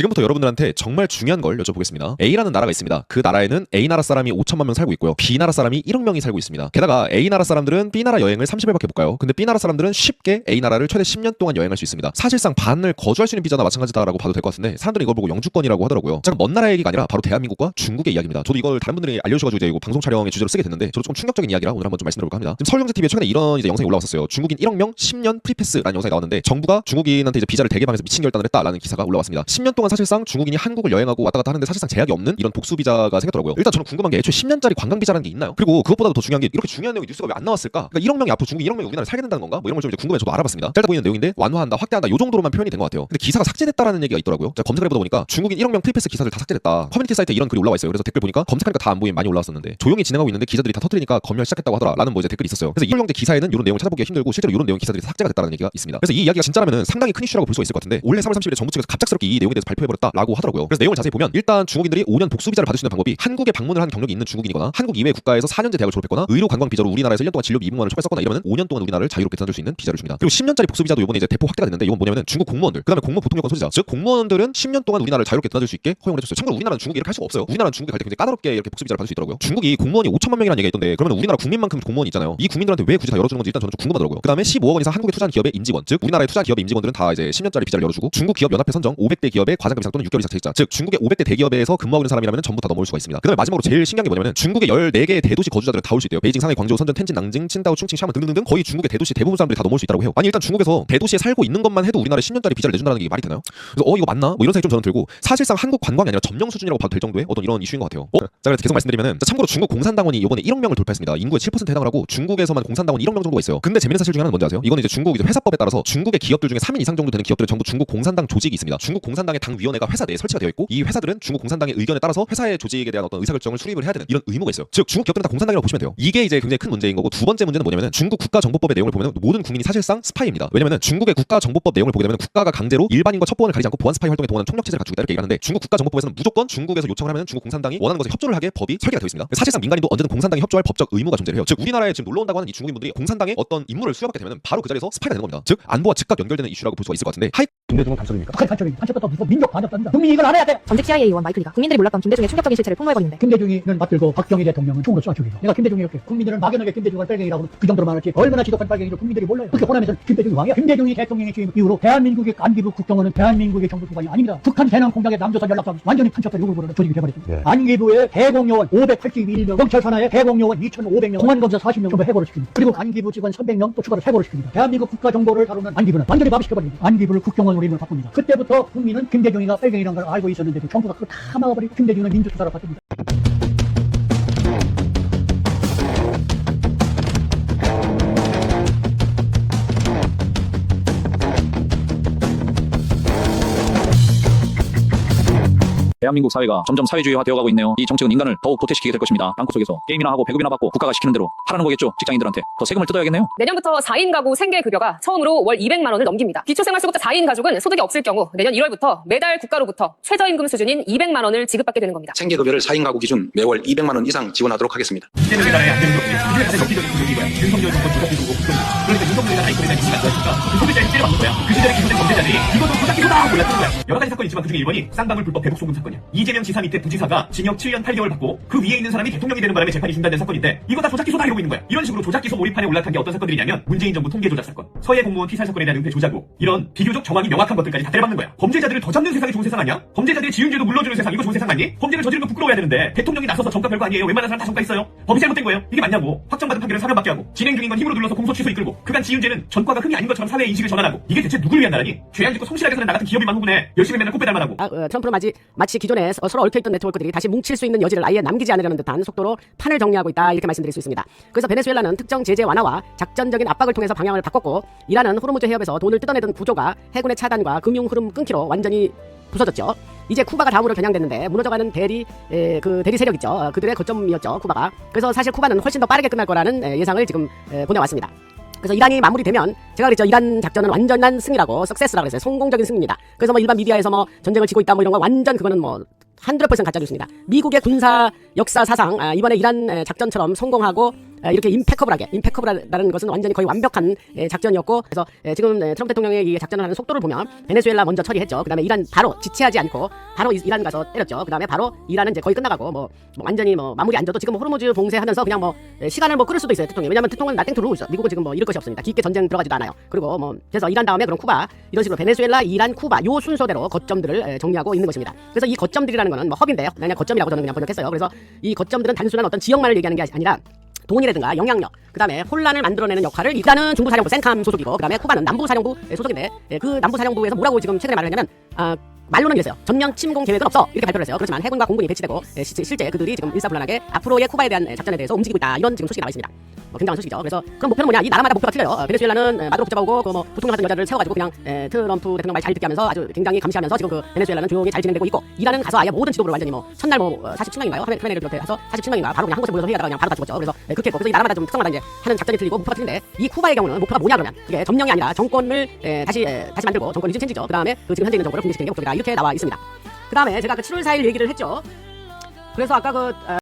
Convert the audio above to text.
지금부터 여러분들한테 정말 중요한 걸 여쭤보겠습니다. A라는 나라가 있습니다. 그 나라에는 A나라 사람이 5천만 명 살고 있고요. B나라 사람이 1억 명이 살고 있습니다. 게다가 A나라 사람들은 B나라 여행을 30일밖에 못 가요. 근데 B나라 사람들은 쉽게 A나라를 최대 10년 동안 여행할 수 있습니다. 사실상 반을 거주할 수 있는 비자나 마찬가지다라고 봐도 될 것 같은데 사람들이 이걸 보고 영주권이라고 하더라고요. 잠깐 먼 나라 얘기가 아니라 바로 대한민국과 중국의 이야기입니다. 저도 이걸 다른 분들이 알려주셔가지고 이제 이거 방송 촬영의 주제로 쓰게 됐는데 저도 조금 충격적인 이야기라 오늘 한번 좀 말씀드려볼까 합니다. 지금 서울경제TV에 최근에 이런 이제 영상이 올라왔었어요. 중국인 1억 명 10년 프리패스라는 영상이 나왔는데 정부가 중국인한테 이제 비자를 대개방해서 미친 결단을 했다라는 기사가 올라왔습니다. 10년 동안 사실상 중국인이 한국을 여행하고 왔다 갔다 하는데 사실상 제약이 없는 이런 복수 비자가 생겼더라고요. 일단 저는 궁금한 게 애초에 10년짜리 관광 비자라는 게 있나요? 그리고 그것보다도 더 중요한 게 이렇게 중요한 내용이 뉴스가 왜 안 나왔을까? 그러니까 1억 명이 앞으로 중국인 1억 명이 우리나라를 살게 된다는 건가? 뭐 이런 걸 좀 이제 궁금해 저도 알아봤습니다. 짧아 보이는 내용인데 완화한다, 확대한다 요 정도로만 표현이 된 것 같아요. 근데 기사가 삭제됐다라는 얘기가 있더라고요. 제가 검색을 해보다 보니까 중국인 1억 명 프리패스 기사들 다 삭제됐다. 커뮤니티 사이트에 이런 글이 올라와 있어요. 그래서 댓글 보니까 검색하니까 다 안 보이면 많이 올라왔었는데 조용히 진행하고 있는데 기자들이 다 터뜨리니까 검열 시작했다고 하더라라는 뭐 이제 댓글이 있었어요. 그래서 1억 명대 기사에는 이런 내용을 찾아보기가 힘들고 실제로 이런 내용 기사들이 삭제가 됐다는 얘기가 있습니다. 그래서 이 이야기가 진짜라면 상당히 큰 이슈라고 볼 수가 있을 것 같은데 올해 3월 30일에 정부 측에서 갑작스럽게 이 내용에 대해서 발표해버렸다라고 하더라고요. 그래서 내용을 자세히 보면 일단 중국인들이 5년 복수 비자를 받을 수 있는 방법이 한국에 방문을 한 경력이 있는 중국인이거나 한국 이외 국가에서 4년제 대학을 졸업했거나 의료 관광 비자로 우리나라에서 1년 동안 진료비 200만 원을 초과했었거나 이러면 5년 동안 우리나라를 자유롭게 드나들 수 있는 비자를 줍니다. 그리고 10년짜리 복수 비자도 이번에 이제 대폭 확대가 됐는데 이건 뭐냐면은 중국 공무원들 그다음에 공무원 보통 요건 소지자 즉 공무원들은 10년 동안 우리나라를 자유롭게 드나들 수 있게 허용을 해줬어요. 참고로 우리나라는 중국에 이렇게 할 수가 없어요. 우리나라는 중국에 갈 때 굉장히 까다롭게 이렇게 복수 비자를 받을 수 있더라고요. 중국이 공무원이 5천만 명이라는 얘기가 있던데 그러면 우리나라 국민만큼 공무원이 있잖아요. 이 국민들한테 왜 굳이 다 열어주는 건지 일단 저는 좀 궁금하더라고요. 그다음에 15억 원 이상 한국에 투자한 기업의 임직원 즉 우리나라에 투자 기업의 임직원들은 다 이제 10년짜리 비자를 열어주고 중국 기업 연합회 선정 500대 기업의 과장급 이상 또는 6개월 이상 책임자 즉 중국의 500대 대기업에서 근무하고 있는 사람이라면 전부 다 넘어올 수가 있습니다. 그다음에 마지막으로 제일 신기한 게 뭐냐면 중국의 14개의 대도시 거주자들은 다 올 수 있대요. 베이징, 상하이, 광저우, 선전, 텐진, 낭징, 칭다오, 충칭, 샤먼 등등등 거의 중국의 대도시 대부분 사람들이 다 넘어올 수 있다고 해요. 아니 일단 중국에서 대도시에 살고 있는 것만 해도 우리나라에 10년짜리 비자를 내준다는 게 말이 되나요? 그래서 이거 맞나? 뭐 이런 생각이 좀 저는 들고 사실상 한국 관광이 아니라 점령 수준이라고 봐도 될 정도의 어떤 이런 이슈인 것 같아요. 자 그래서 계속 말씀드리면은 참고로 중국 공산당원이 이번에 1억 명을 돌파했습니다. 인구의 7%에 해당을 하고 중국에서만 공산당원 1억 명 정도가 있어요. 근데 재밌는 사실 중에 하나는 뭔지 아세요? 이거는 이제 중국 이제 회사법에 따라서 중국의 기업들 중에 3인 이상 정도 되는 기업들은 전부 중국 공산당 조직이 있습니다. 중국 공산당의 당 위원회가 회사 내에 설치가 되어 있고 이 회사들은 중국 공산당의 의견에 따라서 회사의 조직에 대한 어떤 의사결정을 수립을 해야 되는 이런 의무가 있어요. 즉 중국 기업들은 다 공산당이라고 보시면 돼요. 이게 이제 굉장히 큰 문제인 거고 두 번째 문제는 뭐냐면은 중국 국가정보법의 내용을 보면 모든 국민이 사실상 스파이입니다. 왜냐면은 중국의 국가정보법 내용을 보게 되면 국가가 강제로 일반인과 첩보원을 가리지 않고 보안 스파이 활동에 동원하는 총력 체제를 갖추고 있다 이렇게 얘기하는데 중국 국가정보법에서는 무조건 중국에서 요청을 하면 중국 공산당이 원하는 것에 협조를 하게 법이 설계가 되어 있습니다. 사실상 민간인도 언제든 공산당에 협조할 법적 의무가 존재를 해요. 즉 우리나라에 지금 놀러 온다고 하는 이 중국인분들이 공산당의 어떤 임무를 수행하게 되면 바로 그 자리에서 스파이가 되는 겁니다. 즉 안보와 즉각 연결되는 이슈라고 볼 수가 있을 것 같은데 김대중은 간첩입니까? 북한 간첩입니다. 간첩부터 무슨 민족 간첩단다. 국민이 이걸 알아야 돼. 전직 CIA 의원 마이클 리가 국민들이 몰랐던 김대중의 충격적인 실체를 폭로해버리는데 김대중이는 맞들고 박정희 대통령은 총으로 쏴 죽이고 내가 김대중이 이렇게 국민들은 막연하게 김대중을 빨갱이라고 그 정도로 말할지 얼마나 지독한 빨갱이를 국민들이 몰라요. 그렇게 보내면서 김대중이 왕이야. 김대중이 대통령이 취임 이후로 대한민국의 안기부 국정원은 대한민국의 정부 기관이 아닙니다. 북한 대남 공작의 남조선 연락상 완전히 판첩된 요구를 조직이 돼버렸습니다. 예. 안기부의 대공요원 581명, 경찰 산하의 대공요원 2,500명, 공안검사 40명 전부 해고를 시킵니다. 그리고 안기부 직원 300명 또 추가로 해고를 시킵니다. 대한민국 국가정보를 다루는 안기부는 완전히 마비시켜버립니다. 안기부를 국정원으로 이름을 바꿉니다. 그때부터 국민은 김대중이가 빨갱이라는 걸 알고 있었는데도 정부가 그걸 다 막아버리고 김대중은 민주투사로 바뀝니다. 대한민국 사회가 점점 사회주의화 되어가고 있네요. 이 정책은 인간을 더욱 도태시키게 될 것입니다. 땅굴 속에서 게임이나 하고 배급이나 받고 국가가 시키는 대로 하라는 거겠죠. 직장인들한테 더 세금을 뜯어야겠네요. 내년부터 4인 가구 생계급여가 처음으로 월 200만 원을 넘깁니다. 기초생활수급자 4인 가족은 소득이 없을 경우 내년 1월부터 매달 국가로부터 최저임금 수준인 200만 원을 지급받게 되는 겁니다. 생계급여를 4인 가구 기준 매월 200만 원 이상 지원하도록 하겠습니다. 이재명의 나라의 안 되는 것 중에 그중에 가장 엽기적인 분위기 거야. 윤석열 정권 조작기소고 국정기소. 그러니까 윤석열이가 아이콘에 대한 지시가 좋았으니까 그 소비자에게 째려맞는 거야. 그 시절에 기소된 범죄자들이 이것도 조작기소다 하고 몰랐던 거야. 여러 가지 사건이 있지만 그중에 1번이 쌍방울 불법 대북 송금 사건이야. 이재명 지사 밑에 부지사가 징역 7년 8개월 받고 그 위에 있는 사람이 대통령이 되는 바람에 재판이 중단된 사건인데 이거 다 조작기소다 이러고 있는 거야. 이런 식으로 조작기소 몰입판에 올라탄 게 어떤 사건들이냐면 문재인 정부 통계 조작 사건, 서해 공무원 피살 사건에 대한 은폐 조작 의혹, 이런 비교적 정황이 명확한 것들까지 다 때려박는 거야. 범죄자들을 더 잡는 세상이 좋은 세상 아니야? 범죄자들의 지은 죄도 물러주는 세상 이거 좋은 세상 아니? 범죄를 저지른 거 부끄러워야 되는데 대통령이 나서서 정가 별거 아니에요. 웬만한 사람 다 정가 있어요. 법이 잘못된 거예요. 이게 맞냐고. 확정받은 판결을 사면받게 하고 진행 중인 건 힘으로 눌러서 공소 취소 이끌고 그간 지은 죄는 전과가 흠이 아닌 것처럼 사회의 인식을 전환하고 이게 대체 누굴 위한 나라니? 죄안 짓고 성실하게 사는 나 같은 기업인만 후분해. 열심히 맨날 꽃배달만 하고. 트럼프는 마치 기존에 서로 얽혀있던 네트워크들이 다시 뭉칠 수 있는 여지를 아예 남기지 않으려는 듯한 속도로 판을 정리하고 있다 이렇게 말씀드릴 수 있습니다. 그래서 베네수엘라는 특정 제재 완화와 작전적인 압박을 통해서 방향을 바꿨고 이란은 호르무즈 해협에서 돈을 뜯어내던 구조가 해군의 차단과 금융 흐름 끊기로 완전히 부서졌죠. 이제 쿠바가 다음으로 겨냥됐는데 무너져가는 대리 세력 있죠. 그들의 거점이었죠 쿠바가. 그래서 사실 쿠바는 훨씬 더 빠르게 끝날 거라는 예상을 지금 보내왔습니다. 그래서 이란이 마무리되면 제가 그랬죠. 이란 작전은 완전한 승리라고 석세스라고 그랬어요. 성공적인 승리입니다. 그래서 일반 미디어에서 전쟁을 지고 있다 이런 거 완전 그거는 100% 가짜 뉴스입니다. 미국의 군사 역사 사상 이번에 이란 작전처럼 성공하고 이렇게 임페커블하다는 것은 완전히 거의 완벽한 작전이었고, 그래서 지금 트럼프 대통령의 이 작전을 하는 속도를 보면 베네수엘라 먼저 처리했죠. 그다음에 이란 바로 지체하지 않고 바로 이란 가서 때렸죠. 그다음에 바로 이란은 이제 거의 끝나가고 뭐 완전히 뭐 마무리 안 져도 지금 뭐 호르무즈 봉쇄하면서 그냥 뭐 시간을 뭐 끌을 수도 있어요. 대통령. 왜냐하면 대통령은 나땡 투 루즈. 미국은 지금 뭐 잃을 것이 없습니다. 깊게 전쟁 들어가지도 않아요. 그리고 뭐 그래서 이란 다음에 그럼 쿠바 이런 식으로 베네수엘라, 이란, 쿠바 요 순서대로 거점들을 정리하고 있는 것입니다. 그래서 이 거점들이라는 거는 뭐 허브인데요. 그냥 거점이라고 저는 그냥 번역했어요. 그래서 이 거점들은 단순한 어떤 지역만을 얘기하는 게 아니라 돈이라든가 영향력, 그 다음에 혼란을 만들어내는 역할을 이란은 중부사령부 센캄 소속이고, 그 다음에 쿠바는 남부사령부 소속인데 그 남부사령부에서 뭐라고 지금 최근에 말을 했냐면 말로는 이랬어요. 전면 침공 계획은 없어 이렇게 발표를 했어요. 그렇지만 해군과 공군이 배치되고 실제 그들이 지금 일사불란하게 앞으로의 쿠바에 대한 작전에 대해서 움직이고 있다 이런 지금 소식이 나와 있습니다. 굉장한 소식이죠. 그래서 그럼 목표는 뭐냐? 이 나라마다 목표가 틀려요. 베네수엘라는 마두로 붙잡아오고 그 뭐 부통령 같은 여자를 세워가지고 그냥 트럼프 대통령 말 잘 듣게 하면서 아주 굉장히 감시하면서 지금 그 베네수엘라는 조용히 잘 진행되고 있고, 이란은 가서 아예 모든 지도부를 완전히 뭐 첫날 뭐 47명인가요? 화면을 비롯해서 47명인가 바로 그냥 한 곳에 모여서 회의하다가 그냥 바로 다 죽었죠. 그래서 그렇게 했고, 그래서 이 나라마다 좀 특성마다 이제 하는 작전이 틀리고 목표가 틀린데, 이 쿠바의 경우는 목표가 뭐냐 그러면 그게 점령이 아니라 정권을 다시 만들고 정권 리즘 체인지죠. 그 다음에 그 지금 현재 있는 정권을 붕괴시키는 게 목표다 이렇게 나와 있습니다. 그 다음에 제가 그 7월 4일 얘기를 했죠. 그래서 아까